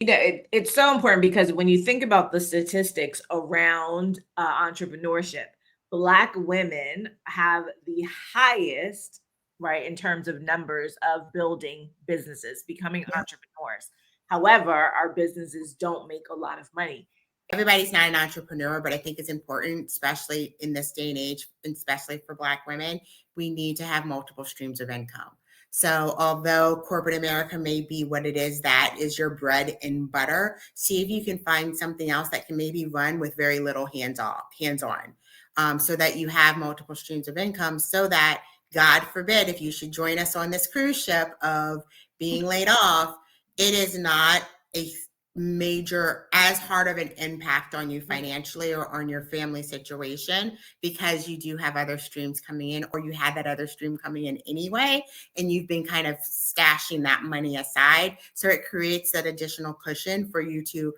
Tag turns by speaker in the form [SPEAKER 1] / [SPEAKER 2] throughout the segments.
[SPEAKER 1] It's so important because when you think about the statistics around entrepreneurship, Black women have the highest, right, in terms of numbers of building businesses, becoming entrepreneurs. However, our businesses don't make a lot of money.
[SPEAKER 2] Everybody's not an entrepreneur, but I think it's important, especially in this day and age, and especially for Black women, we need to have multiple streams of income. So although corporate America may be what it is, that is your bread and butter, see if you can find something else that can maybe run with very little hands on, so that you have multiple streams of income, so that God forbid, if you should join us on this cruise ship of being laid off, it is not a major as hard of an impact on you financially or on your family situation, because you do have other streams coming in, or you had that other stream coming in anyway, and you've been kind of stashing that money aside. So it creates that additional cushion for you to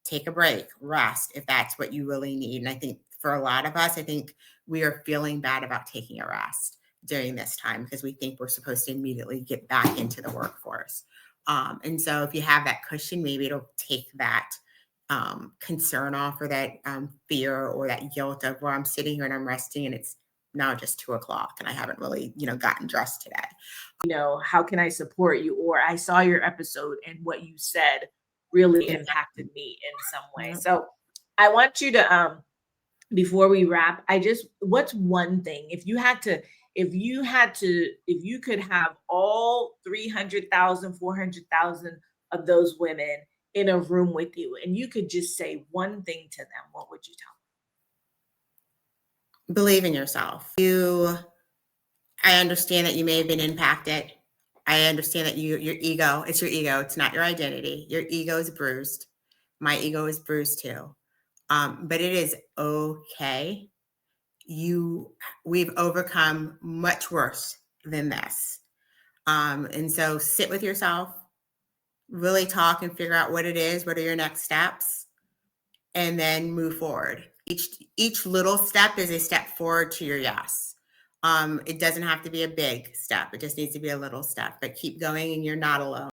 [SPEAKER 2] take a break, rest, if that's what you really need. And I think for a lot of us, I think we are feeling bad about taking a rest during this time because we think we're supposed to immediately get back into the workforce. And so if you have that cushion, maybe it'll take that concern off, or that fear or that guilt of, well, I'm sitting here and I'm resting and it's now just 2 o'clock and I haven't really, gotten dressed today.
[SPEAKER 1] How can I support you? Or I saw your episode and what you said really impacted me in some way.
[SPEAKER 2] Yeah.
[SPEAKER 1] So I want you to before we wrap, what's one thing if you could have all 300,000, 400,000 of those women in a room with you and you could just say one thing to them, what would you tell
[SPEAKER 2] Believe in yourself. I understand that you may have been impacted. I understand that your ego, it's your ego. It's not your identity. Your ego is bruised. My ego is bruised too. But it is okay. We've overcome much worse than this. And so sit with yourself, really talk and figure out what it is. What are your next steps? And then move forward. Each little step is a step forward to your yes. It doesn't have to be a big step. It just needs to be a little step, but keep going and you're not alone.